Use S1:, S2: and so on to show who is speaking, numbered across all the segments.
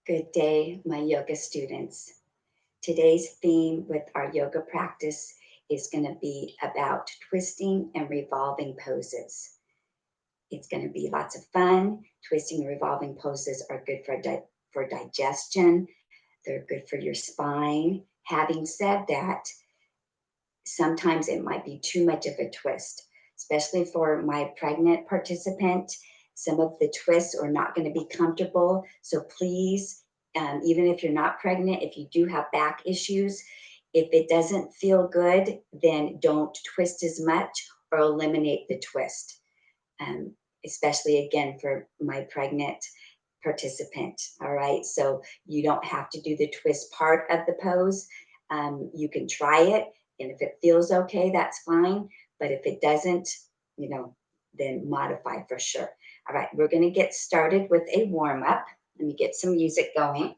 S1: Good day, my yoga students. Today's theme with our yoga practice is going to be about twisting and revolving poses. It's going to be lots of fun. Twisting and revolving poses are good for digestion, they're good for your spine. Having said that, sometimes it might be too much of a twist, especially for my pregnant participant. Some of the twists are not going to be comfortable. So please, even if you're not pregnant, if you do have back issues, if it doesn't feel good, then don't twist as much or eliminate the twist. Um, Especially again for my pregnant participant. All right. So you don't have to do the twist part of the pose. You can try it. And if it feels okay, that's fine. But if it doesn't, you know, then modify for sure. All right. We're going to get started with a warm up. Let me get some music going.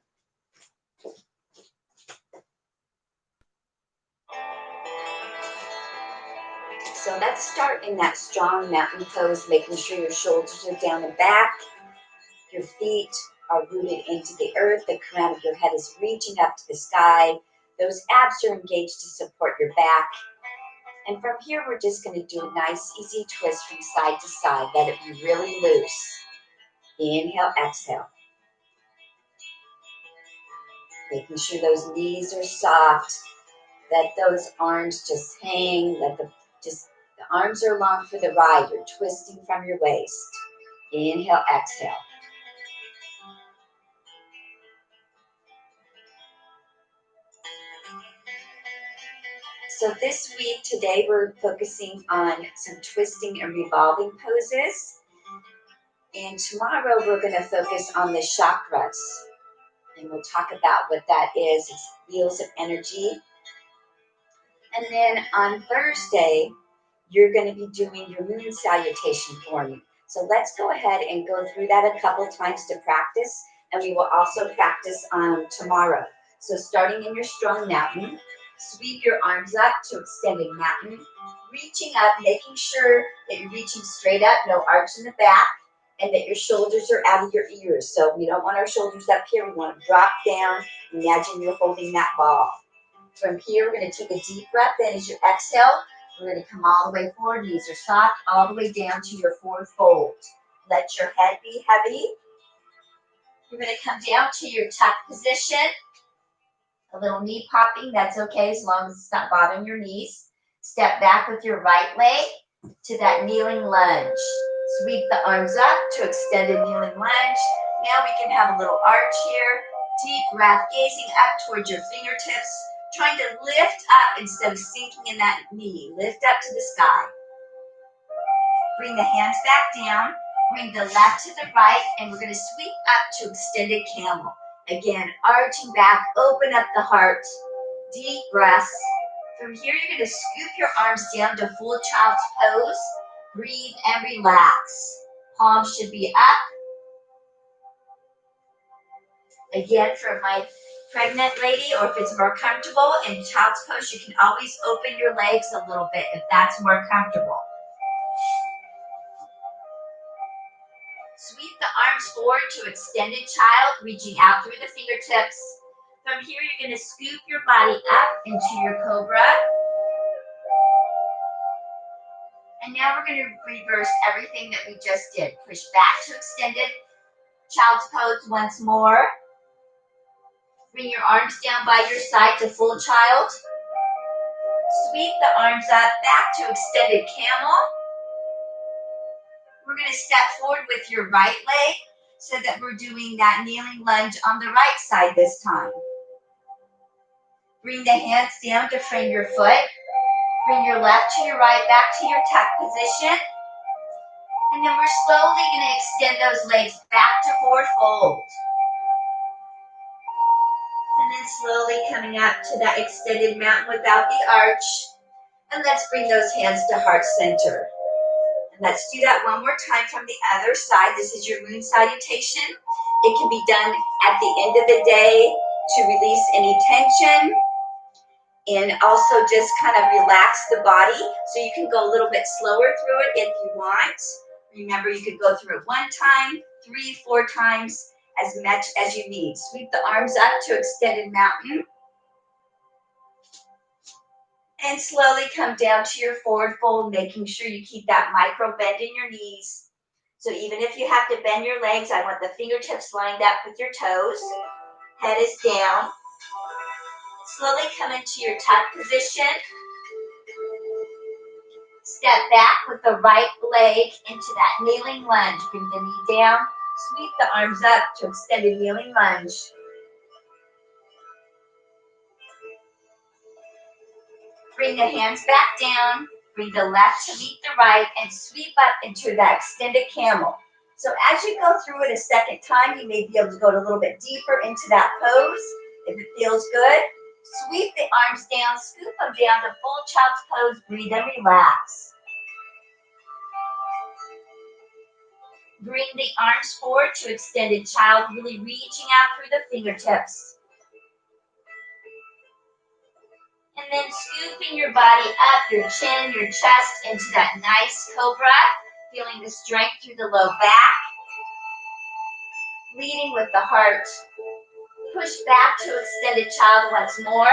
S1: So let's start in that strong mountain pose, making sure your shoulders are down and back. Your feet are rooted into the earth. The crown of your head is reaching up to the sky. Those abs are engaged to support your back. And from here, we're just going to do a nice, easy twist from side to side. Let it be really loose. Inhale, exhale. Making sure those knees are soft. Let those arms just hang. The arms are long for the ride. You're twisting from your waist. Inhale, exhale. So this week, today, we're focusing on some twisting and revolving poses. And tomorrow, we're going to focus on the chakras. And we'll talk about what that is. It's wheels of energy. And then on Thursday, you're going to be doing your moon salutation for me. So let's go ahead and go through that a couple times to practice. And we will also practice tomorrow. So starting in your strong mountain, sweep your arms up to extended mountain, reaching up, making sure that you're reaching straight up, no arch in the back, and that your shoulders are out of your ears. So we don't want our shoulders up here. We want to drop down. Imagine you're holding that ball. From here, we're going to take a deep breath in as you exhale. We're going to come all the way forward. Knees are soft, all the way down to your forward fold. Let your head be heavy. You're going to come down to your tuck position. A little knee popping, that's okay as long as it's not bothering your knees. Step back with your right leg to that kneeling lunge. Sweep the arms up to extended kneeling lunge. Now we can have a little arch here. Deep breath, gazing up towards your fingertips, trying to lift up instead of sinking in that knee. Lift up to the sky. Bring the hands back down. Bring the left to the right, and we're going to sweep up to extended camel. Again, arching back, open up the heart. Deep breaths. From here, you're going to scoop your arms down to full child's pose. Breathe and relax. Palms should be up. Again, for my pregnant lady, or if it's more comfortable in child's pose, you can always open your legs a little bit if that's more comfortable. Sweep the arms forward to extended child, reaching out through the fingertips. From here, you're going to scoop your body up into your cobra. And now we're going to reverse everything that we just did. Push back to extended child's pose once more. Bring your arms down by your side to full child. Sweep the arms up back to extended camel. We're going to step forward with your right leg so that we're doing that kneeling lunge on the right side this time. Bring the hands down to frame your foot. Bring your left to your right, back to your tuck position. And then we're slowly going to extend those legs back to forward fold. And then slowly coming up to that extended mountain without the arch. And let's bring those hands to heart center. And let's do that one more time from the other side. This is your moon salutation. It can be done at the end of the day to release any tension and also just kind of relax the body. So you can go a little bit slower through it if you want. Remember, you could go through it 1 time, 3, 4 times. as much as you need. Sweep the arms up to extended mountain. And slowly come down to your forward fold, making sure you keep that micro bend in your knees. So even if you have to bend your legs, I want the fingertips lined up with your toes. Head is down. Slowly come into your tuck position. Step back with the right leg into that kneeling lunge. Bring the knee down. Sweep the arms up to extended kneeling lunge. Bring the hands back down. Bring the left to meet the right and sweep up into that extended camel. So as you go through it a second time, you may be able to go a little bit deeper into that pose. If it feels good, sweep the arms down, scoop them down to full child's pose. Breathe and relax. Bring the arms forward to extended child, really reaching out through the fingertips. And then scooping your body up, your chin, your chest into that nice cobra. Feeling the strength through the low back. Leading with the heart. Push back to extended child once more.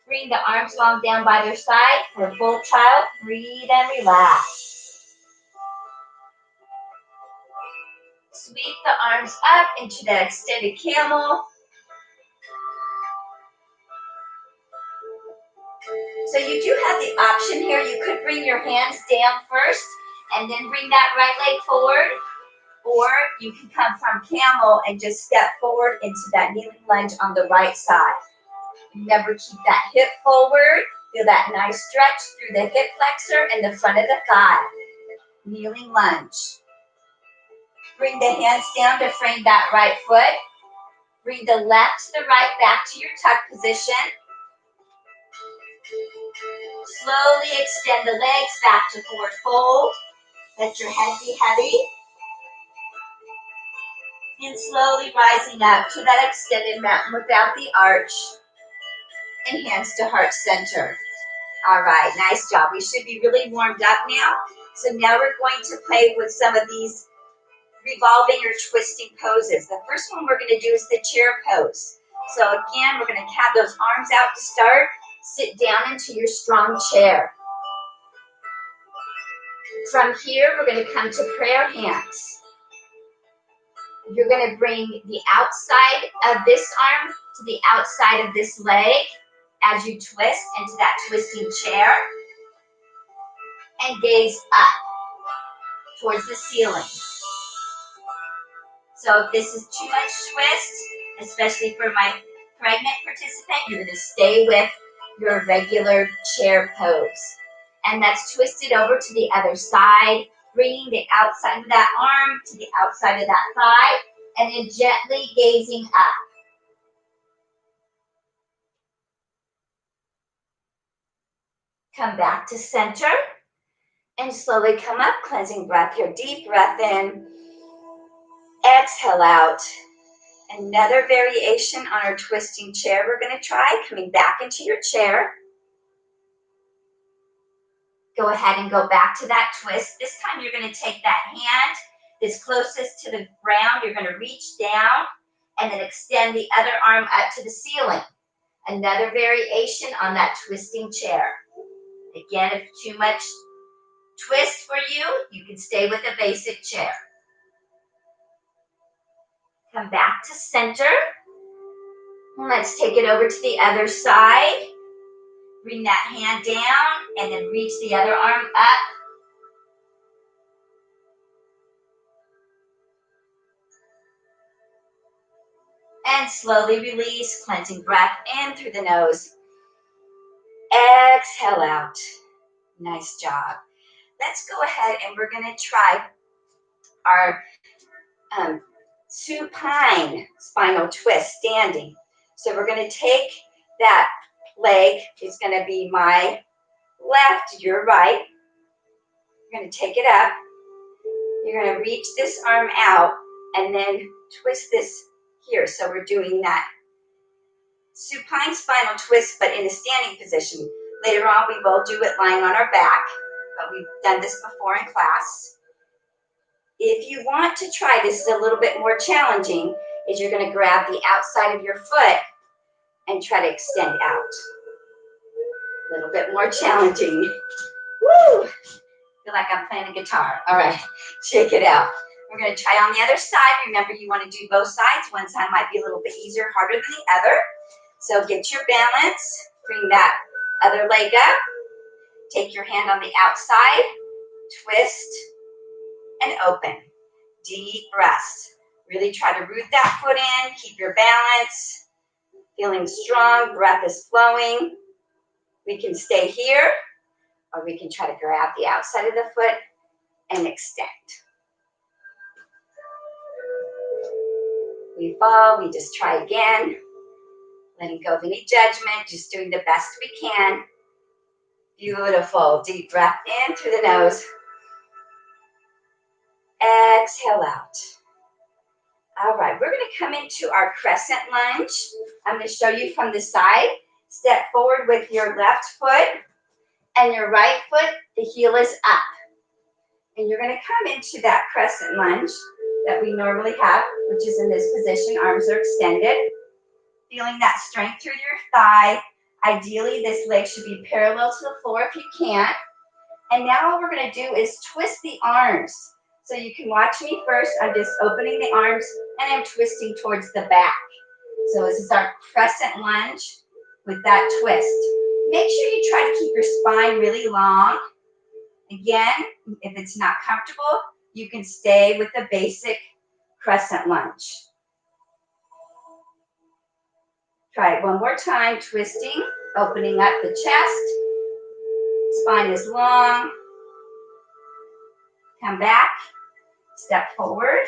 S1: Bring the arms long down by their side for full child. Breathe and relax. Sweep the arms up into that extended camel. So you do have the option here. You could bring your hands down first and then bring that right leg forward. Or you can come from camel and just step forward into that kneeling lunge on the right side. Remember, keep that hip forward. Feel that nice stretch through the hip flexor and the front of the thigh. Kneeling lunge. Bring the hands down to frame that right foot. Bring the left to the right back to your tuck position. Slowly extend the legs back to forward fold. Let your head be heavy. And slowly rising up to that extended mountain without the arch. And hands to heart center. All right, nice job. We should be really warmed up now. So now we're going to play with some of these revolving or twisting poses. The first one we're going to do is the chair pose. So again, we're going to have those arms out to start. Sit down into your strong chair. From here, we're going to come to prayer hands. You're going to bring the outside of this arm to the outside of this leg as you twist into that twisting chair. And gaze up towards the ceiling. So if this is too much twist, especially for my pregnant participant, you're going to stay with your regular chair pose. And that's twisted over to the other side, bringing the outside of that arm to the outside of that thigh, and then gently gazing up. Come back to center, and slowly come up, cleansing breath here. Deep breath in, exhale out. Another variation on our twisting chair we're going to try, coming back into your chair. Go ahead and go back to that twist. This time you're going to take that hand that's closest to the ground. You're going to reach down and then extend the other arm up to the ceiling. Another variation on that twisting chair. Again, if too much twist for you, you can stay with a basic chair. Come back to center. Let's take it over to the other side. Bring that hand down and then reach the other arm up. And slowly release, cleansing breath in through the nose. Exhale out. Nice job. Let's go ahead and we're going to try our supine spinal twist standing. So we're going to take that leg, is going to be my left, your right. You're going to take it up. You're going to reach this arm out and then twist this here. So we're doing that supine spinal twist, but in a standing position. Later on, we will do it lying on our back, but we've done this before in class. If you want to try, this is a little bit more challenging, is you're going to grab the outside of your foot and try to extend out. A little bit more challenging. Woo! Feel like I'm playing a guitar. All right, check it out. We're going to try on the other side. Remember, you want to do both sides. One side might be a little bit easier, harder than the other. So get your balance. Bring that other leg up. Take your hand on the outside. Twist and open. Deep breaths. Really try to root that foot in. Keep your balance. Feeling strong. Breath is flowing. We can stay here, or we can try to grab the outside of the foot and extend. We fall, we just try again. Letting go of any judgment, just doing the best we can. Beautiful. Deep breath in through the nose. Exhale out. All right, we're going to come into our crescent lunge. I'm going to show you from the side. Step forward with your left foot and your right foot, the heel is up. And you're going to come into that crescent lunge that we normally have, which is in this position. Arms are extended. Feeling that strength through your thigh. Ideally, this leg should be parallel to the floor if you can. And now what we're going to do is twist the arms. So you can watch me first. I'm just opening the arms and I'm twisting towards the back. So this is our crescent lunge with that twist. Make sure you try to keep your spine really long. Again, if it's not comfortable, you can stay with the basic crescent lunge. Try it one more time, twisting, opening up the chest. Spine is long. Come back, step forward.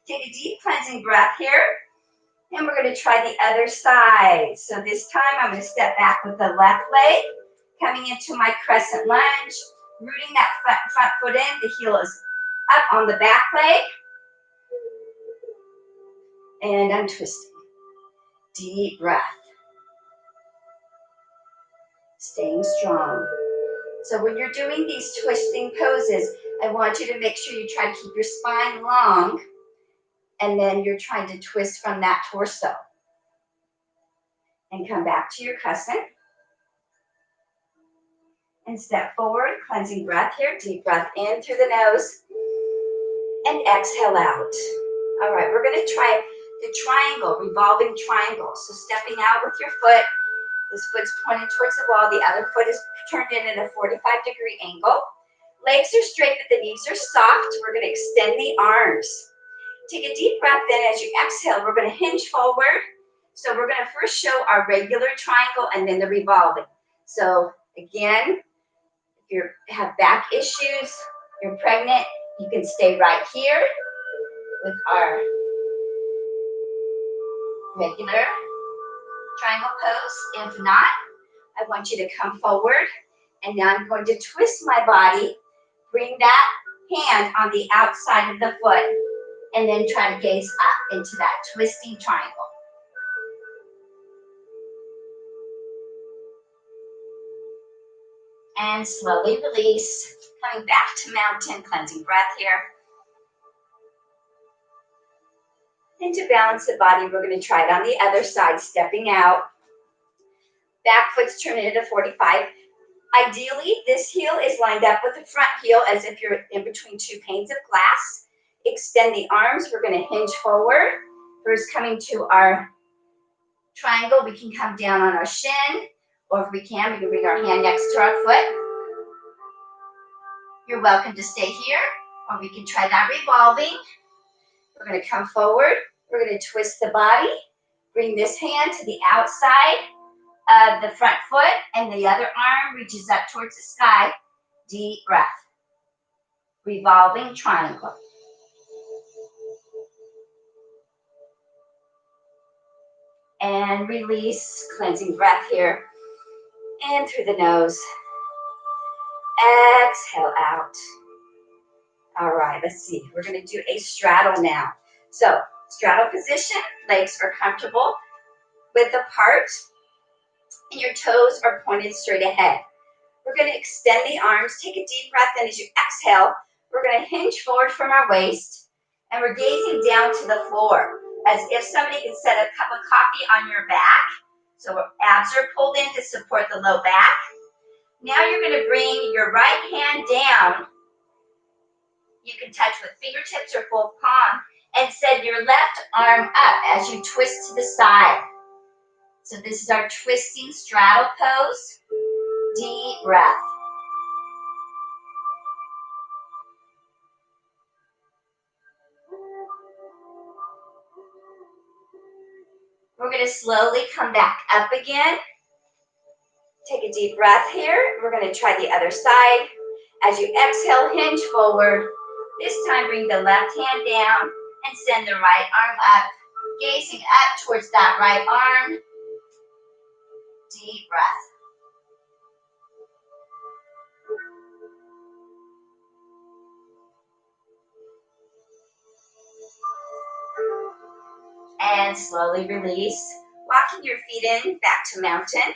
S1: Take a deep cleansing breath here. And we're going to try the other side. So this time I'm going to step back with the left leg, coming into my crescent lunge, rooting that front foot in. The heel is up on the back leg. And I'm twisting. Deep breath. Staying strong. So when you're doing these twisting poses, I want you to make sure you try to keep your spine long, and then you're trying to twist from that torso. And come back to your crescent. And step forward, cleansing breath here. Deep breath in through the nose. And exhale out. All right, we're going to try the triangle, revolving triangle. So stepping out with your foot. This foot's pointed towards the wall. The other foot is turned in at a 45-degree angle. Legs are straight, but the knees are soft. We're going to extend the arms. Take a deep breath in. As you exhale, we're going to hinge forward. So we're going to first show our regular triangle and then the revolving. So again, if you have back issues, you're pregnant, you can stay right here with our regular triangle pose. If not, I want you to come forward, and now I'm going to twist my body, bring that hand on the outside of the foot, and then try to gaze up into that twisting triangle. And slowly release, coming back to mountain, cleansing breath here. And to balance the body, we're going to try it on the other side, stepping out. Back foot's turning into 45. Ideally, this heel is lined up with the front heel as if you're in between two panes of glass. Extend the arms. We're going to hinge forward. First, coming to our triangle, we can come down on our shin, or if we can bring our hand next to our foot. You're welcome to stay here, or we can try that revolving. We're going to come forward. We're going to twist the body. Bring this hand to the outside of the front foot, and the other arm reaches up towards the sky. Deep breath. Revolving triangle. And release, cleansing breath here. In through the nose. Exhale out. All right, let's see. We're going to do a straddle now. So, straddle position. Legs are comfortable width apart, and your toes are pointed straight ahead. We're going to extend the arms. Take a deep breath in. As you exhale, We're going to hinge forward from our waist, and we're gazing down to the floor as if somebody could set a cup of coffee on your back. So abs are pulled in to support the low back. Now you're going to bring your right hand down. You can touch with fingertips or full palm, and send your left arm up as you twist to the side. So this is our twisting straddle pose. Deep breath. We're going to slowly come back up again. Take a deep breath here. We're going to try the other side. As you exhale, hinge forward. This time, bring the left hand down and send the right arm up, gazing up towards that right arm. Deep breath. And slowly release. Walking your feet in, back to mountain.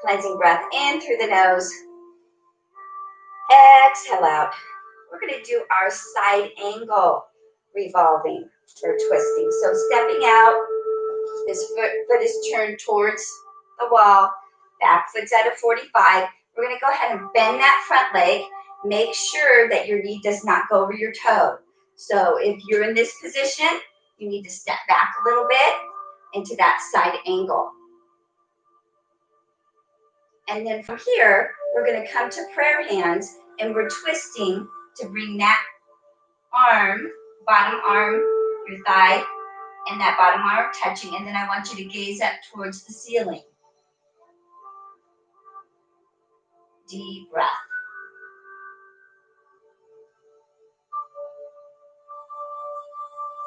S1: Cleansing breath in through the nose. Exhale out. We're going to do our side angle revolving or twisting. So stepping out, this foot is turned towards the wall, back foot's at a 45. We're going to go ahead and bend that front leg. Make sure that your knee does not go over your toe. So if you're in this position, you need to step back a little bit into that side angle. And then from here, we're going to come to prayer hands, and we're twisting to bring that arm, bottom arm, your thigh, and that bottom arm touching. And then I want you to gaze up towards the ceiling. Deep breath.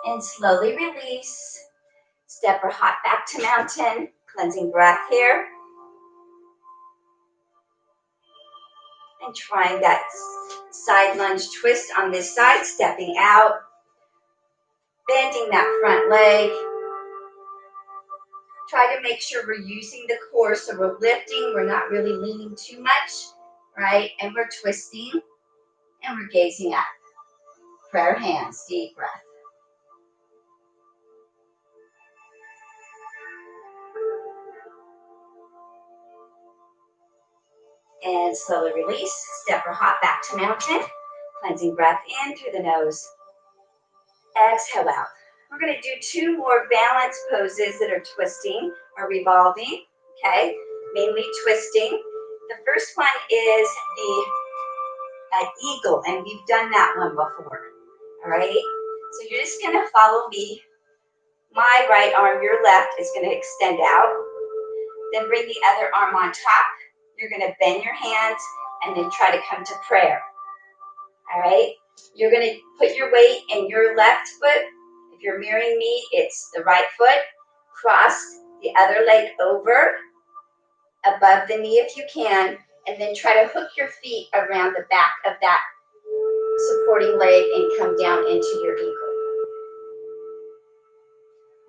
S1: And slowly release. Step or hop back to mountain. Cleansing breath here. And trying that side lunge twist on this side, stepping out, bending that front leg. Try to make sure we're using the core, so we're lifting, we're not really leaning too much, right? And we're twisting, and we're gazing up. Prayer hands, deep breath. And slowly release, step or hop back to mountain. Cleansing breath in through the nose. Exhale out. We're going to do two more balance poses that are twisting or revolving, okay? Mainly twisting. The first one is the eagle, and we've done that one before, all right? So you're just going to follow me. My right arm, your left, is going to extend out. Then bring the other arm on top. You're going to bend your hands and then try to come to prayer. All right? You're going to put your weight in your left foot. If you're mirroring me, it's the right foot. Cross the other leg over, above the knee if you can, and then try to hook your feet around the back of that supporting leg and come down into your eagle.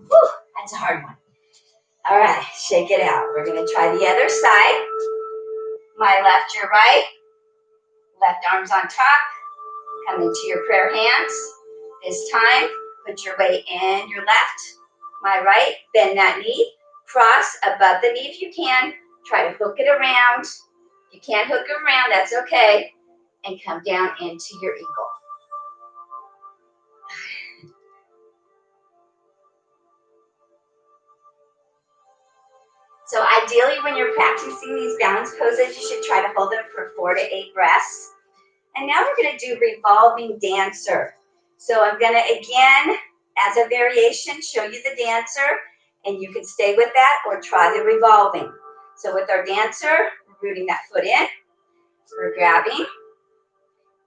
S1: Whew, that's a hard one. All right, shake it out. We're going to try the other side. My left, your right. Left arm's on top. Come into your prayer hands. This time, put your weight in your left. My right, bend that knee. Cross above the knee if you can. Try to hook it around. If you can't hook it around, that's okay. And come down into your eagle. So ideally, when you're practicing these balance poses, you should try to hold them for 4 to 8 breaths. And now we're going to do revolving dancer. So I'm going to, again, as a variation, show you the dancer, and you can stay with that or try the revolving. So with our dancer, we're rooting that foot in, we're grabbing,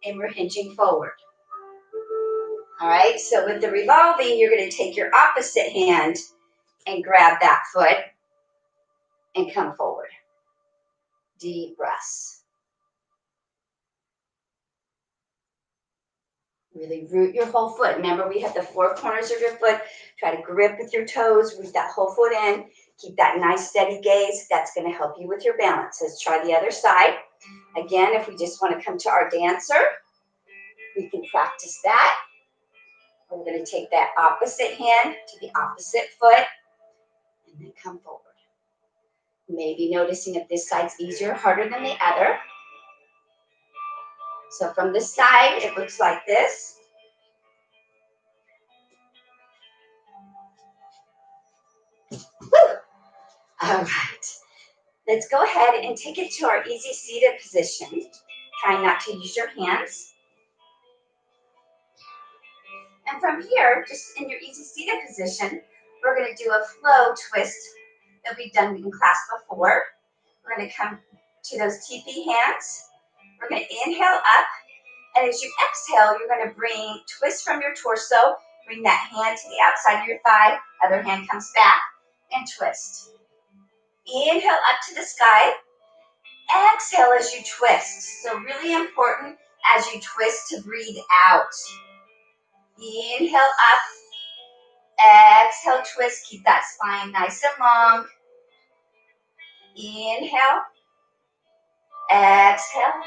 S1: and we're hinging forward. All right, so with the revolving, you're going to take your opposite hand and grab that foot and come forward. Deep breaths. Really root your whole foot. Remember, we have the 4 corners of your foot. Try to grip with your toes, root that whole foot in. Keep that nice steady gaze. That's going to help you with your balance. Let's try the other side. Again, if we just want to come to our dancer, We can practice that. We're going to take that opposite hand to the opposite foot and then come forward. Maybe noticing if this side's easier or harder than the other. So from the side, it looks like this. Woo! All right. Let's go ahead and take it to our easy seated position. Try not to use your hands. And from here, just in your easy seated position, we're going to do a flow twist that we've done in class before. We're going to come to those TP hands. We're going to inhale up. And as you exhale, you're going to twist from your torso. Bring that hand to the outside of your thigh. Other hand comes back and twist. Inhale up to the sky. Exhale as you twist. So really important as you twist to breathe out. Inhale up. Exhale, twist. Keep that spine nice and long. Inhale. Exhale.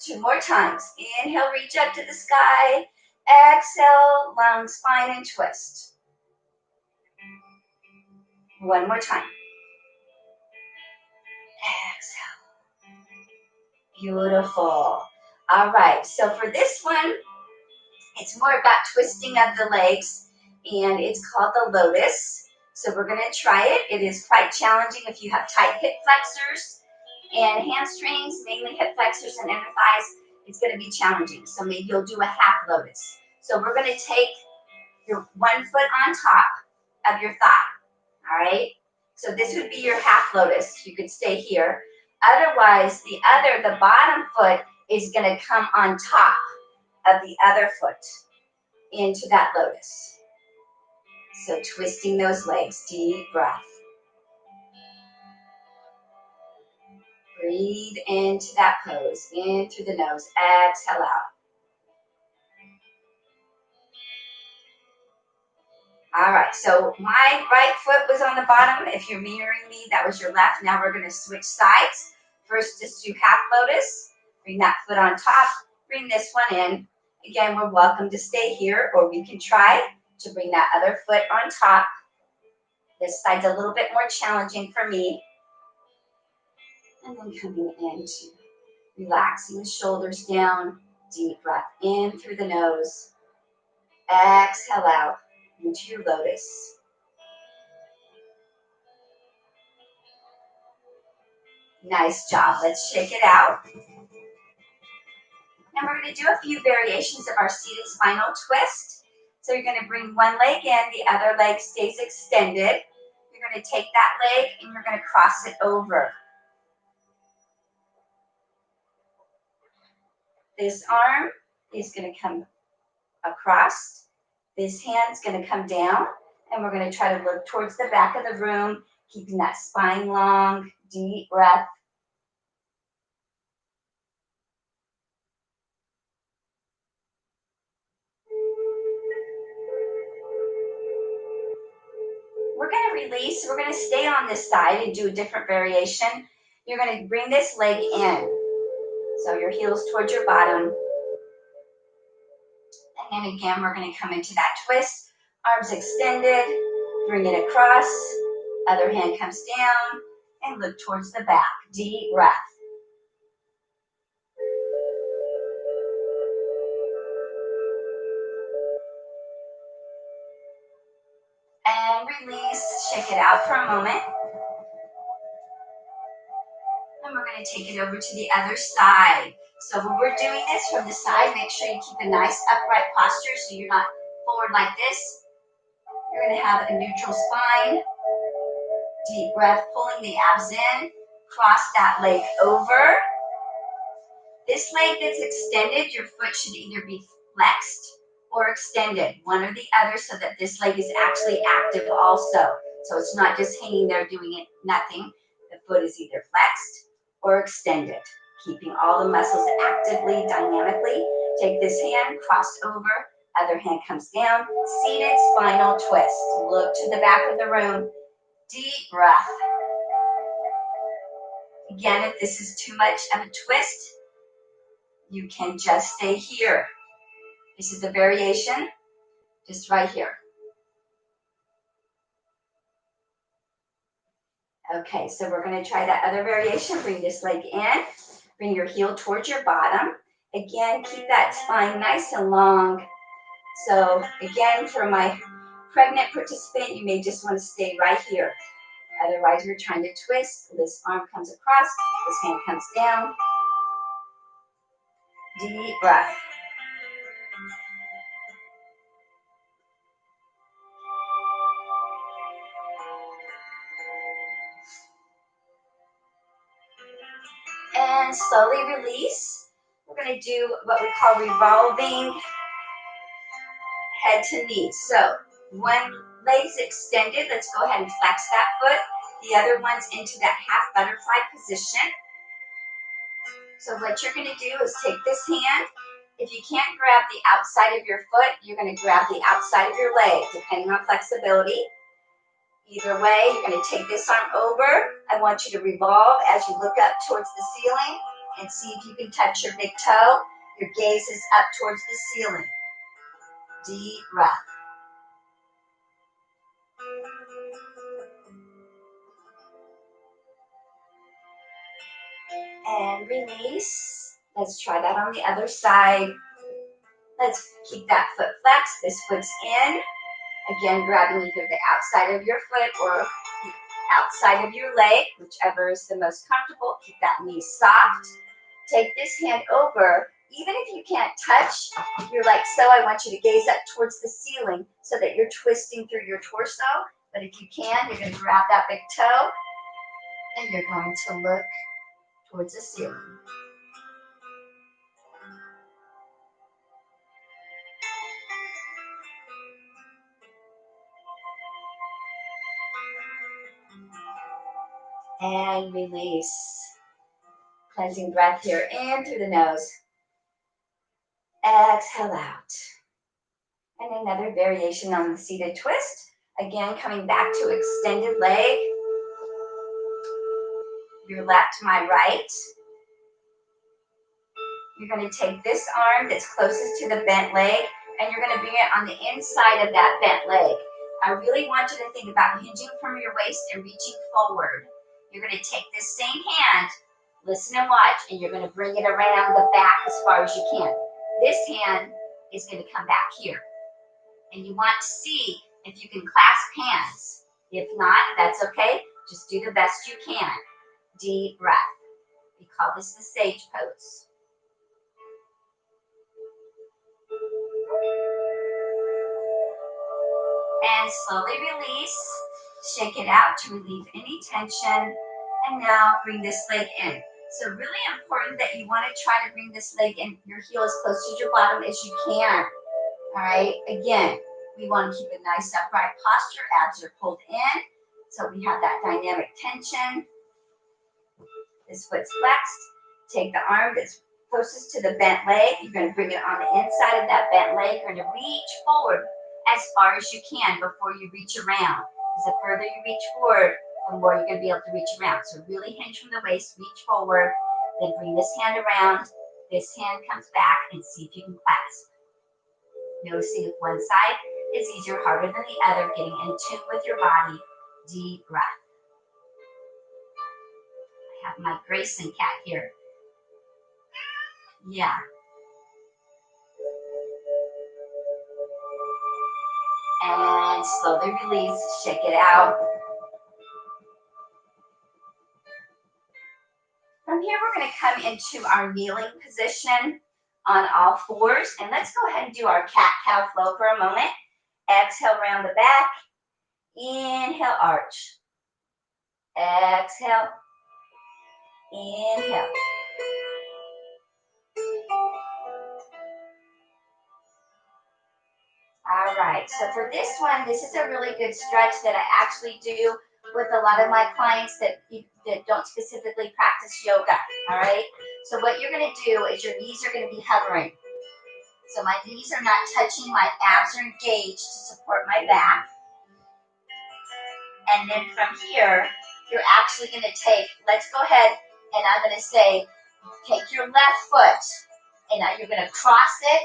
S1: 2 more times. Inhale, reach up to the sky. Exhale, long spine and twist. 1 more time. Exhale. Beautiful. All right, so for this one, it's more about twisting of the legs, and it's called the lotus. So we're going to try it. It is quite challenging if you have tight hip flexors and hamstrings, mainly hip flexors and inner thighs. It's going to be challenging. So maybe you'll do a half lotus. So we're going to take your 1 foot on top of your thigh. All right. So this would be your half lotus. You could stay here. Otherwise, the bottom foot is going to come on top of the other foot into that lotus. So twisting those legs, deep breath. Breathe into that pose, in through the nose, exhale out. All right, so my right foot was on the bottom. If you're mirroring me, that was your left. Now we're going to switch sides. First, just do half lotus. Bring that foot on top. Bring this one in. Again, we're welcome to stay here, or we can try to bring that other foot on top. This side's a little bit more challenging for me. And then coming into relaxing the shoulders down. Deep breath in through the nose. Exhale out into your lotus. Nice job. Let's shake it out. And we're going to do a few variations of our seated spinal twist. So you're going to bring one leg in, the other leg stays extended. You're going to take that leg and you're going to cross it over. This arm is going to come across. This hand's going to come down. And we're going to try to look towards the back of the room, keeping that spine long, deep breath. We're going to release. We're going to stay on this side and do a different variation. You're going to bring this leg in. So your heels towards your bottom. And then again, we're going to come into that twist. Arms extended. Bring it across. Other hand comes down. And look towards the back. Deep breath. And release. Shake it out for a moment. And we're going to take it over to the other side. So when we're doing this from the side, make sure you keep a nice upright posture so you're not forward like this. You're going to have a neutral spine. Deep breath, pulling the abs in. Cross that leg over. This leg that's extended, your foot should either be flexed or extended, one or the other, so that this leg is actually active also. So it's not just hanging there doing it, nothing. The foot is either flexed or extended, keeping all the muscles actively, dynamically. Take this hand, cross over, other hand comes down, seated spinal twist. Look to the back of the room, deep breath. Again, if this is too much of a twist, You can just stay here. This is a variation, just right here. Okay, so we're going to try that other variation. Bring this leg in. Bring your heel towards your bottom. Again, keep that spine nice and long. So again, for my pregnant participant, you may just want to stay right here. Otherwise, you're trying to twist. This arm comes across, this hand comes down. Deep breath. And slowly release. We're going to do what we call revolving head to knee. So one leg's extended. Let's go ahead and flex that foot. The other one's into that half butterfly position. So what you're going to do is take this hand. If you can't grab the outside of your foot, you're going to grab the outside of your leg, depending on flexibility. Either way, you're going to take this arm over. I want you to revolve as you look up towards the ceiling and see if you can touch your big toe. Your gaze is up towards the ceiling. Deep breath. And release. Let's try that on the other side. Let's keep that foot flexed. This foot's in. Again, grabbing either the outside of your foot or the outside of your leg, whichever is the most comfortable. Keep that knee soft. Take this hand over. Even if you can't touch, you're like so, I want you to gaze up towards the ceiling so that you're twisting through your torso. But if you can, you're going to grab that big toe and you're going to look towards the ceiling. And release. Cleansing breath here in through the nose. Exhale out. And another variation on the seated twist. Again, coming back to extended leg. Your left, my right. You're going to take this arm that's closest to the bent leg, and you're going to bring it on the inside of that bent leg. I really want you to think about hinging from your waist and reaching forward. You're going to take this same hand, listen and watch, and you're going to bring it around the back as far as you can. This hand is going to come back here. And you want to see if you can clasp hands. If not, that's okay. Just do the best you can. Deep breath. We call this the sage pose. And slowly release. Shake it out to relieve any tension. And now bring this leg in. So really important that you want to try to bring this leg in, your heel as close to your bottom as you can. All right, again, we want to keep a nice upright posture. Abs are pulled in, so we have that dynamic tension. This foot's flexed. Take the arm that's closest to the bent leg. You're going to bring it on the inside of that bent leg. You're going to reach forward as far as you can before you reach around. Because the further you reach forward, the more you're going to be able to reach around. So really hinge from the waist, reach forward, then bring this hand around. This hand comes back and see if you can clasp. Noticing if one side is easier, harder than the other, getting in tune with your body. Deep breath. I have my Grayson cat here. Yeah. And slowly release, shake it out. From here, we're going to come into our kneeling position on all fours. And let's go ahead and do our cat-cow flow for a moment. Exhale, round the back. Inhale, arch. Exhale. Inhale. All right, so for this one, this is a really good stretch that I actually do with a lot of my clients that don't specifically practice yoga, all right? So what you're going to do is your knees are going to be hovering. So my knees are not touching, my abs are engaged to support my back. And then from here, you're actually going to take, let's go ahead and I'm going to say, take your left foot And now you're going to cross it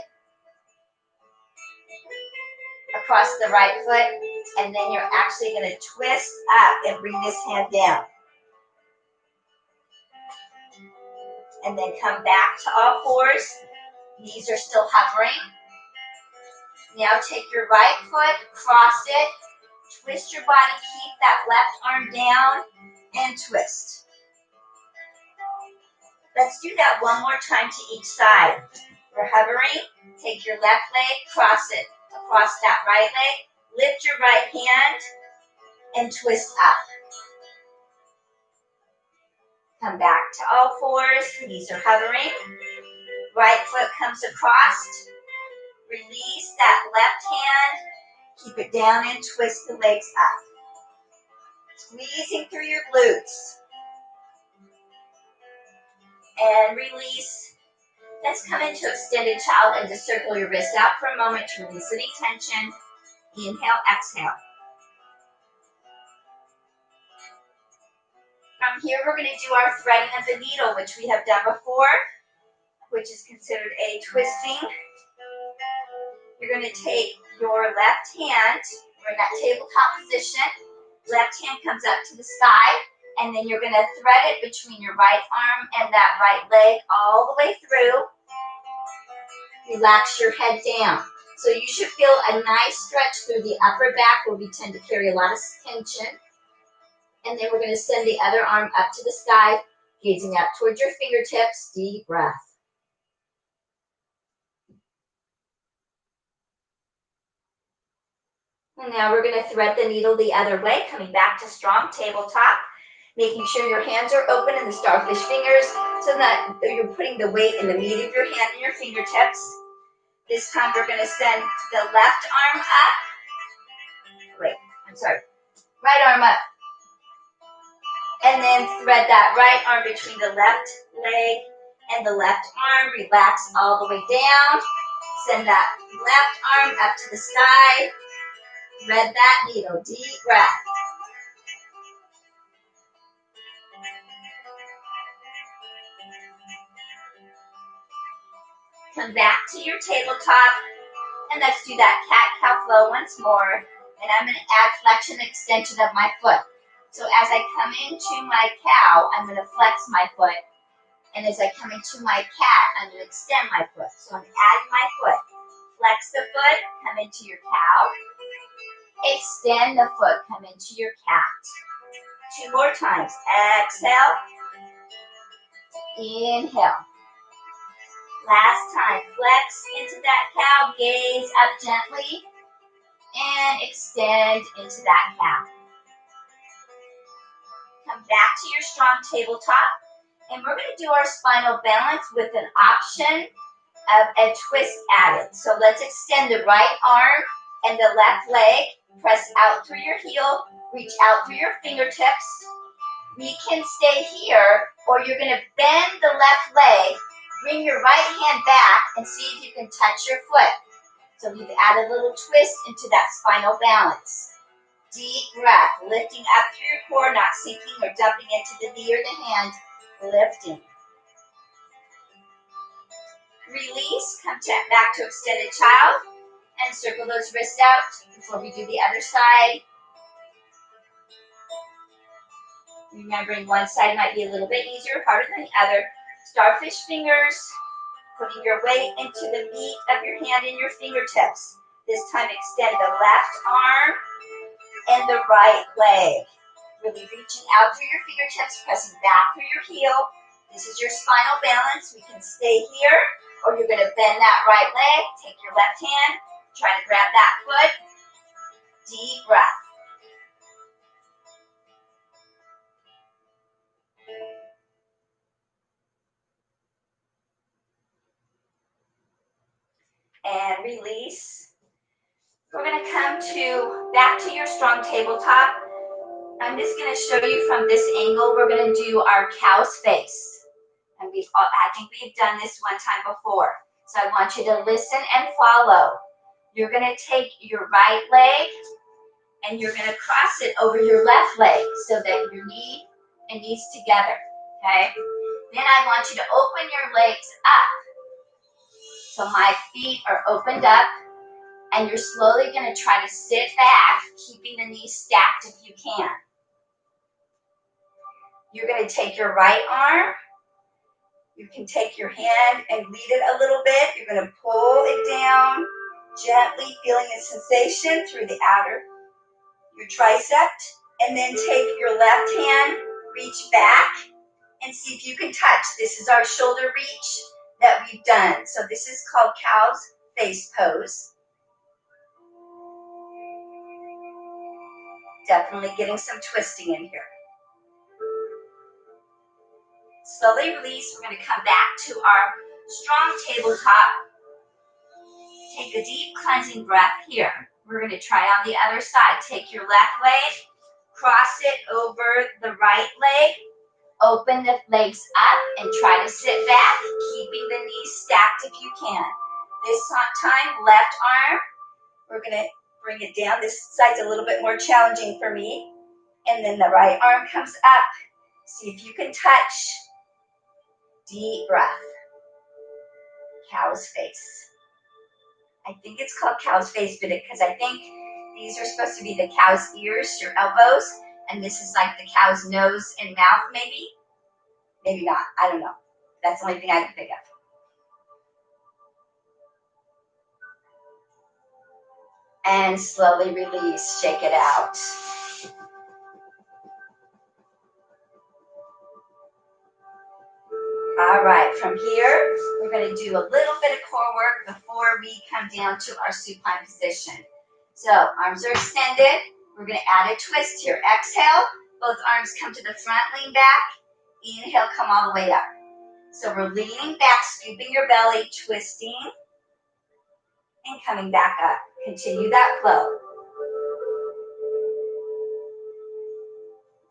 S1: across the right foot, and then you're actually going to twist up and bring this hand down. And then come back to all fours. Knees are still hovering. Now take your right foot, cross it, twist your body, keep that left arm down, and twist. Let's do that one more time to each side. We're hovering. Take your left leg, cross it across that right leg. Lift your right hand and twist up. Come back to all fours. Knees are hovering. Right foot comes across. Release that left hand. Keep it down and twist the legs up. Squeezing through your glutes. And release. Let's come into extended child and just circle your wrists out for a moment to release any tension. Inhale, exhale. From here, we're going to do our threading of the needle, which we have done before, which is considered a twisting. You're going to take your left hand, we're in that tabletop position, left hand comes up to the side, and then you're going to thread it between your right arm and that right leg all the way through. Relax your head down. So you should feel a nice stretch through the upper back where we tend to carry a lot of tension. And then we're going to send the other arm up to the sky, gazing up towards your fingertips. Deep breath. And now we're going to thread the needle the other way, coming back to strong tabletop, making sure your hands are open in the starfish fingers so that you're putting the weight in the meat of your hand and your fingertips. This time we're going to send the left arm up. Right arm up. And then thread that right arm between the left leg and the left arm. Relax all the way down. Send that left arm up to the sky. Thread that needle. Deep breath. Come back to your tabletop. And let's do that cat-cow flow once more. And I'm going to add flexion and extension of my foot. So as I come into my cow, I'm going to flex my foot. And as I come into my cat, I'm going to extend my foot. So I'm adding my foot. Flex the foot, come into your cow. Extend the foot, come into your cat. 2 more times. Exhale. Inhale. Last time. Flex into that cow. Gaze up gently. And extend into that cow. Come back to your strong tabletop. And we're going to do our spinal balance with an option of a twist added. So let's extend the right arm and the left leg. Press out through your heel. Reach out through your fingertips. We can stay here, or you're going to bend the left leg. Bring your right hand back and see if you can touch your foot. So we've added a little twist into that spinal balance. Deep breath, lifting up through your core, not sinking or dumping into the knee or the hand. Lifting. Release, come back to extended child, and circle those wrists out before we do the other side. Remembering one side might be a little bit easier, harder than the other. Starfish fingers, putting your weight into the meat of your hand and your fingertips. This time extend the left arm and the right leg. Really reaching out through your fingertips, pressing back through your heel. This is your spinal balance. We can stay here, or you're going to bend that right leg. Take your left hand, try to grab that foot. Deep breath. And release. We're going to come back to your strong tabletop. I'm just going to show you from this angle. We're going to do our cow's face. And I think we've done this one time before. So I want you to listen and follow. You're going to take your right leg and you're going to cross it over your left leg so that your knee and knees together. Okay? Then I want you to open your legs up. So my feet are opened up, and you're slowly going to try to sit back, keeping the knees stacked if you can. You're going to take your right arm. You can take your hand and lead it a little bit. You're going to pull it down, gently feeling a sensation through the outer, your tricep. And then take your left hand, reach back, and see if you can touch. This is our shoulder reach that we've done. So this is called cow's face pose. Definitely getting some twisting in here. Slowly release. We're going to come back to our strong tabletop. Take a deep cleansing breath here. We're going to try on the other side. Take your left leg, cross it over the right leg, open the legs up, and try to sit back, keeping the knees stacked if you can. This time, left arm, we're going to bring it down. This side's a little bit more challenging for me. And then the right arm comes up. See if you can touch. Deep breath. Cow's face. I think it's called cow's face because I think these are supposed to be the cow's ears, your elbows, and this is like the cow's nose and mouth maybe. Maybe not. I don't know. That's the only thing I can think of. And slowly release. Shake it out. All right, from here, we're going to do a little bit of core work before we come down to our supine position. So, arms are extended. We're going to add a twist here. Exhale, both arms come to the front, lean back. Inhale, come all the way up. So we're leaning back, scooping your belly, twisting, and coming back up. Continue that flow.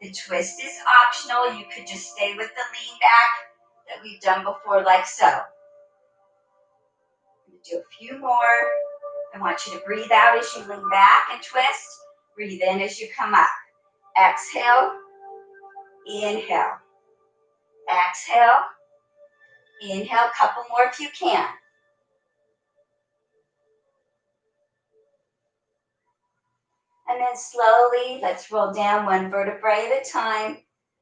S1: The twist is optional. You could just stay with the lean back that we've done before, like so. I'm going to do a few more. I want you to breathe out as you lean back and twist. Breathe in as you come up. Exhale. Inhale. Exhale. Inhale. Couple more if you can. And then slowly, let's roll down one vertebrae at a time.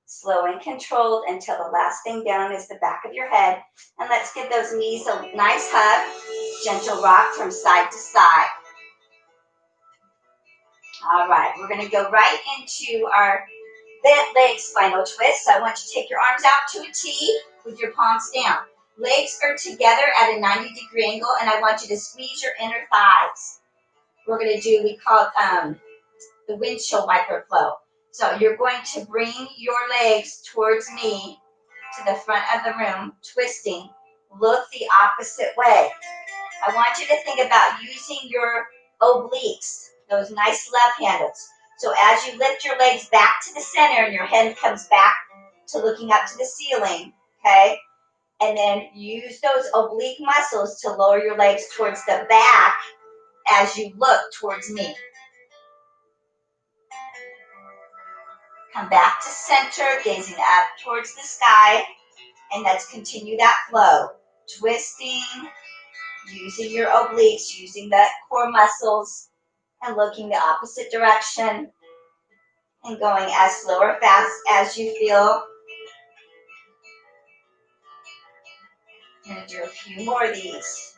S1: Slow and controlled until the last thing down is the back of your head. And let's give those knees a nice hug. Gentle rock from side to side. All right, we're going to go right into our bent leg spinal twist. So I want you to take your arms out to a T with your palms down. Legs are together at a 90-degree angle, and I want you to squeeze your inner thighs. We're going to do, we call it the windshield wiper flow. So you're going to bring your legs towards me to the front of the room, twisting. Look the opposite way. I want you to think about using your obliques, those nice love handles. So as you lift your legs back to the center and your head comes back to looking up to the ceiling, okay? And then use those oblique muscles to lower your legs towards the back as you look towards me. Come back to center, gazing up towards the sky, and let's continue that flow. Twisting, using your obliques, using the core muscles, and looking the opposite direction, and going as slow or fast as you feel. I'm going to do a few more of these.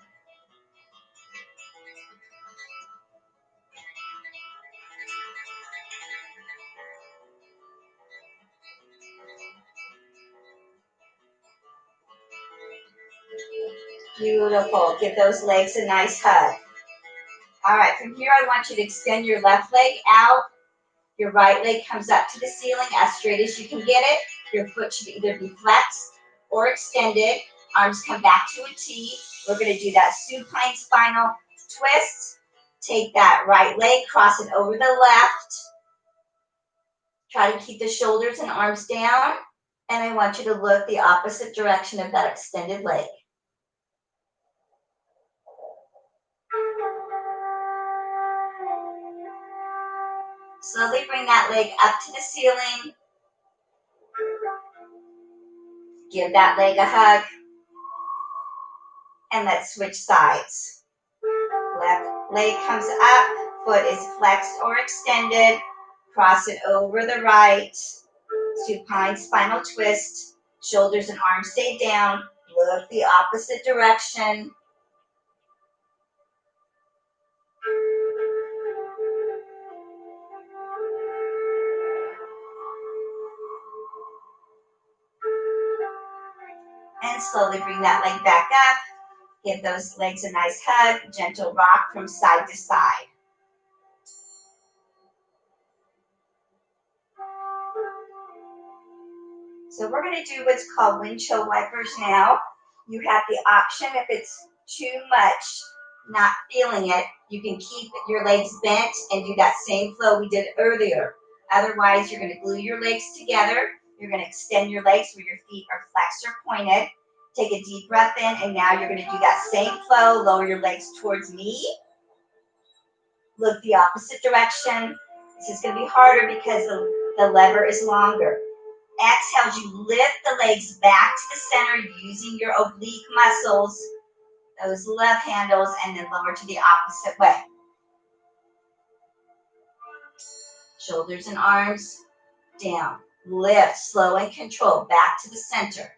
S1: Beautiful. Give those legs a nice hug. All right, from here I want you to extend your left leg out. Your right leg comes up to the ceiling as straight as you can get it. Your foot should either be flexed or extended. Arms come back to a T. We're going to do that supine spinal twist. Take that right leg, cross it over the left. Try to keep the shoulders and arms down. And I want you to look the opposite direction of that extended leg. Slowly bring that leg up to the ceiling. Give that leg a hug. And let's switch sides. Left leg comes up, foot is flexed or extended. Cross it over the right. Supine spinal twist. Shoulders and arms stay down. Look the opposite direction. And slowly bring that leg back up. Give those legs a nice hug. Gentle rock from side to side. So we're going to do what's called windshield wipers now. You have the option, if it's too much, not feeling it, you can keep your legs bent and do that same flow we did earlier. Otherwise, you're going to glue your legs together. You're going to extend your legs where your feet are flexed or pointed. Take a deep breath in, and now you're going to do that same flow. Lower your legs towards me. Look the opposite direction. This is going to be harder because the lever is longer. Exhale as you lift the legs back to the center using your oblique muscles, those love handles, and then lower to the opposite way. Shoulders and arms down. Lift, slow and control, back to the center.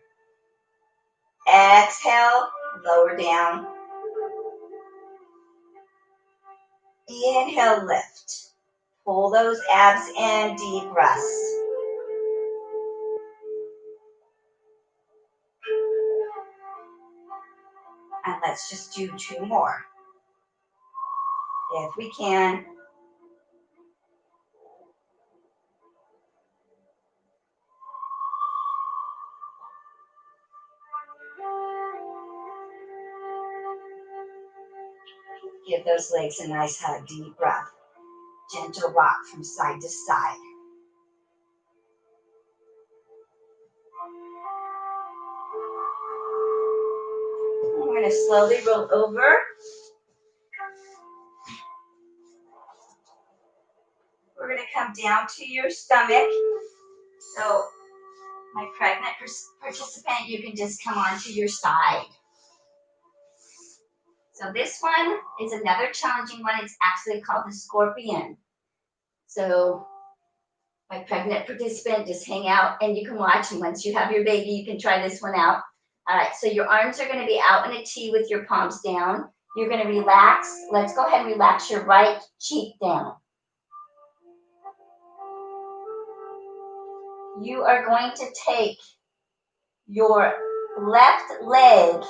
S1: Exhale, lower down. Inhale, lift. Pull those abs in, deep breaths. And let's just do 2 more. If we can. Give those legs a nice hug, deep breath. Gentle rock from side to side. We're going to slowly roll over. We're going to come down to your stomach. So, my pregnant participant, you can just come onto your side. So this one is another challenging one. It's actually called the scorpion. So my pregnant participant, just hang out and you can watch. And once you have your baby, you can try this one out. All right, so your arms are going to be out in a T with your palms down. You're going to relax. Let's go ahead and relax your right cheek down. You are going to take your left leg,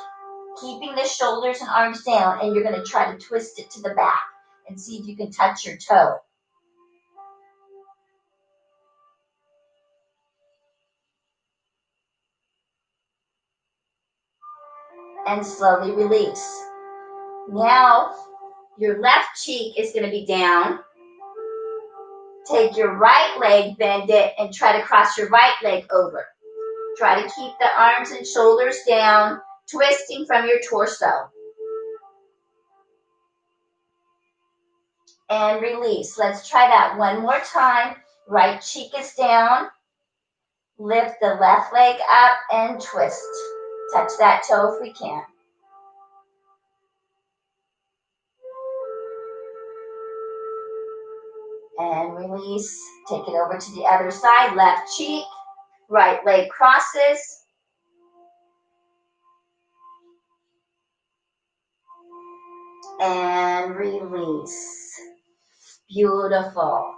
S1: keeping the shoulders and arms down, and you're going to try to twist it to the back and see if you can touch your toe. And slowly release. Now, your left cheek is going to be down. Take your right leg, bend it, and try to cross your right leg over. Try to keep the arms and shoulders down, twisting from your torso. And release. Let's try that one more time. Right cheek is down. Lift the left leg up and twist. Touch that toe if we can. And release. Take it over to the other side. Left cheek. Right leg crosses. And release. Beautiful.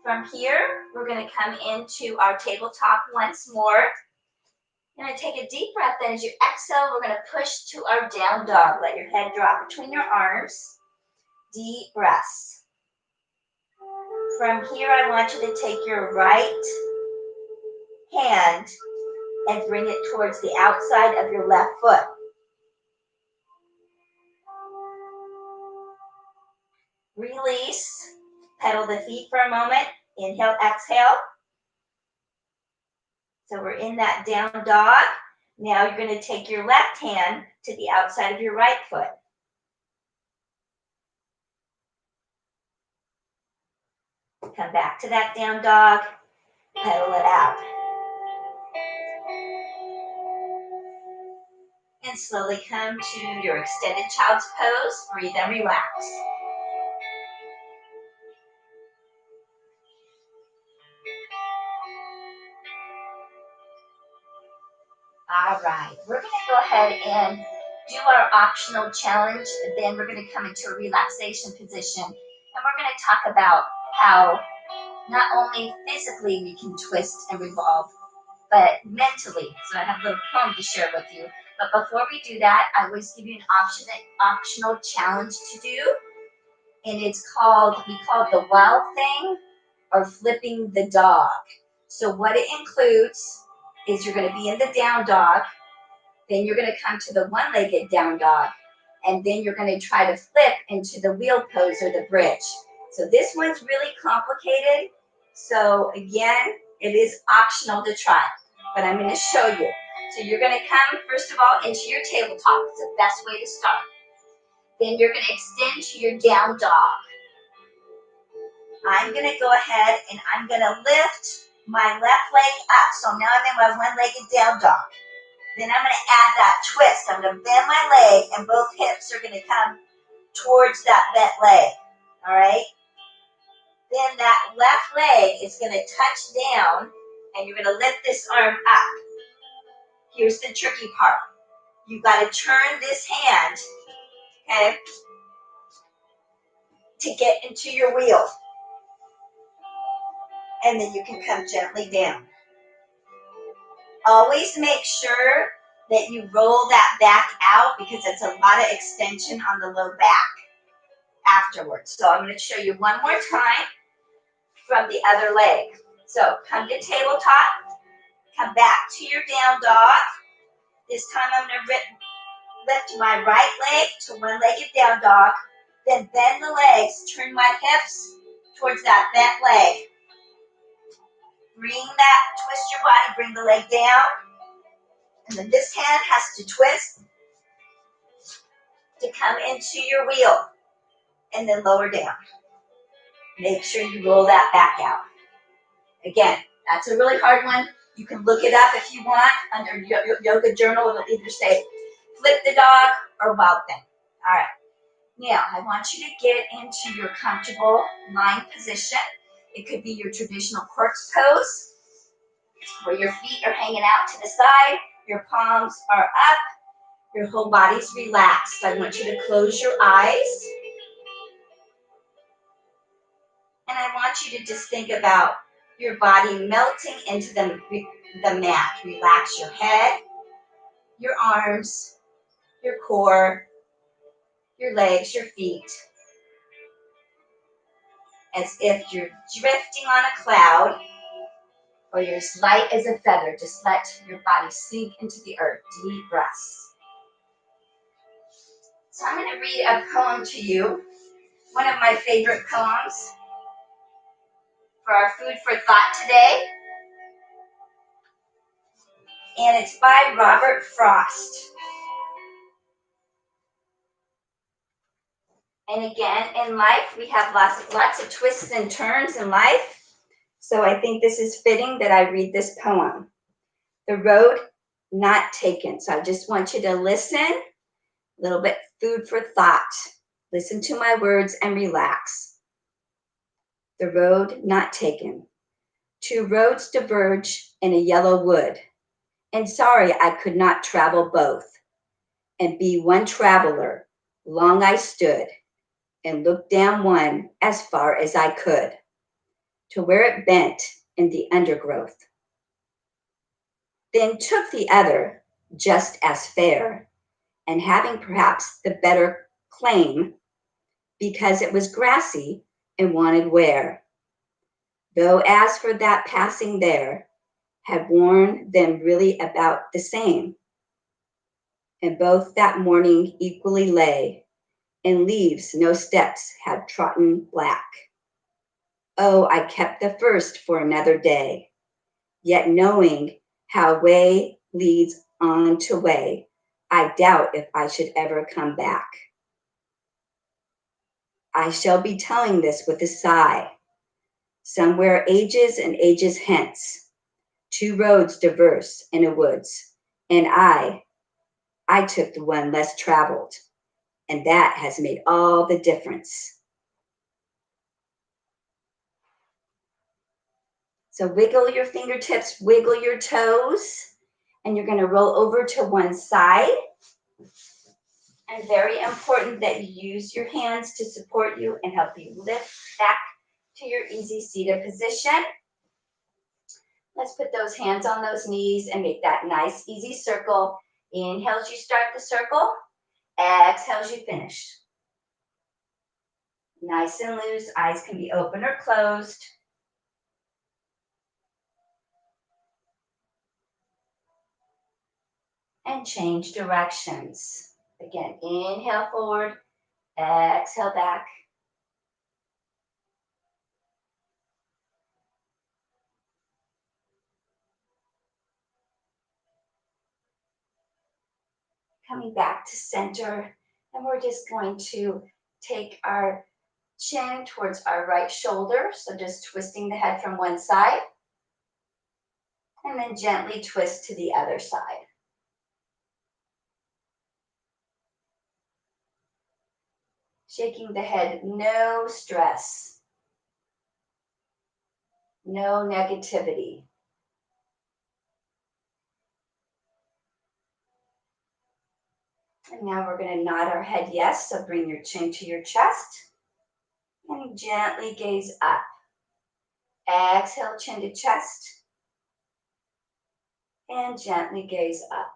S1: From here, we're going to come into our tabletop once more. You're going to take a deep breath in. As you exhale, we're going to push to our down dog. Let your head drop between your arms. Deep breaths. From here, I want you to take your right hand and bring it towards the outside of your left foot. Release. Pedal the feet for a moment. Inhale, exhale. So we're in that down dog. Now you're going to take your left hand to the outside of your right foot. Come back to that down dog. Pedal it out. And slowly come to your extended child's pose. Breathe and relax. All right, we're going to go ahead and do our optional challenge. Then we're going to come into a relaxation position. And we're going to talk about how not only physically we can twist and revolve, but mentally. So I have a little poem to share with you. But before we do that, I always give you an optional challenge to do. And we call it the wild thing or flipping the dog. So what it includes is you're going to be in the down dog. Then you're going to come to the one-legged down dog. And then you're going to try to flip into the wheel pose or the bridge. So this one's really complicated. So again, it is optional to try, but I'm going to show you. So you're going to come, first of all, into your tabletop. It's the best way to start. Then you're going to extend to your down dog. I'm going to go ahead and I'm going to lift my left leg up. So now I'm in my one-legged down dog. Then I'm going to add that twist. I'm going to bend my leg and both hips are going to come towards that bent leg. All right? Then that left leg is going to touch down and you're going to lift this arm up. Here's the tricky part. You've got to turn this hand, okay, to get into your wheel. And then you can come gently down. Always make sure that you roll that back out because it's a lot of extension on the low back afterwards. So I'm going to show you one more time from the other leg. So come to tabletop, come back to your down dog. This time I'm going to lift my right leg to one-legged down dog, then bend the legs, turn my hips towards that bent leg. Twist your body, bring the leg down. And then this hand has to twist to come into your wheel and then lower down. Make sure you roll that back out. Again, that's a really hard one. You can look it up if you want. Under yoga journal, it'll either say flip the dog or wild thing. All right. Now, I want you to get into your comfortable lying position. It could be your traditional corpse pose, where your feet are hanging out to the side, your palms are up, your whole body's relaxed. I want you to close your eyes. And I want you to just think about your body melting into the mat. Relax your head, your arms, your core, your legs, your feet, as if you're drifting on a cloud or you're as light as a feather. Just let your body sink into the earth. Deep breaths. So I'm going to read a poem to you, one of my favorite poems for our food for thought today. And it's by Robert Frost. And again, in life, we have lots of twists and turns in life. So I think this is fitting that I read this poem. The Road Not Taken. So I just want you to listen, a little bit food for thought. Listen to my words and relax. The road not taken. Two roads diverge in a yellow wood. And sorry I could not travel both. And be one traveler, long I stood and looked down one as far as I could, to where it bent in the undergrowth. Then took the other, just as fair, and having perhaps the better claim, because it was grassy and wanted wear. Though as for that passing there, had worn them really about the same. And both that morning equally lay, and leaves no steps had trodden black. Oh, I kept the first for another day, yet knowing how way leads on to way, I doubt if I should ever come back. I shall be telling this with a sigh. Somewhere ages and ages hence, two roads diverse in a woods, and I I took the one less traveled, and that has made all the difference. So wiggle your fingertips, wiggle your toes, and you're going to roll over to one side. And very important that you use your hands to support you and help you lift back to your easy seated position. Let's put those hands on those knees and make that nice, easy circle. Inhale as you start the circle. Exhale as you finish. Nice and loose. Eyes can be open or closed. And change directions. Again, inhale forward. Exhale back. Coming back to center. And we're just going to take our chin towards our right shoulder. So just twisting the head from one side. And then gently twist to the other side. Shaking the head, no stress. No negativity. And now we're going to nod our head yes. So bring your chin to your chest. And gently gaze up. Exhale, chin to chest. And gently gaze up.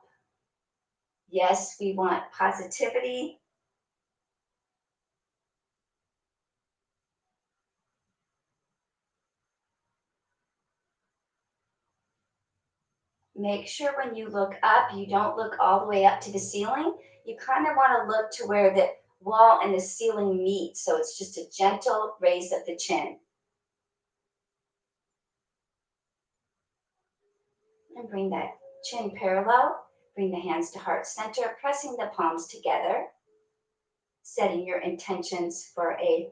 S1: Yes, we want positivity. Make sure when you look up, you don't look all the way up to the ceiling. You kind of want to look to where the wall and the ceiling meet. So it's just a gentle raise of the chin. And bring that chin parallel. Bring the hands to heart center, pressing the palms together. Setting your intentions for a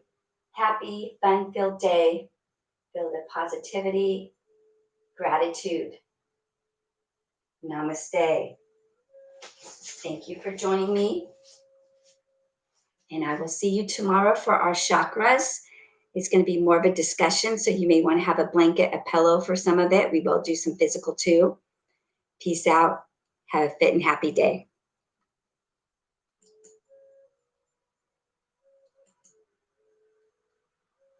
S1: happy, fun-filled day filled with positivity, gratitude. Namaste. Thank you for joining me. And I will see you tomorrow for our chakras. It's going to be more of a discussion, so you may want to have a blanket, a pillow for some of it. We will do some physical too. Peace out. Have a fit and happy day.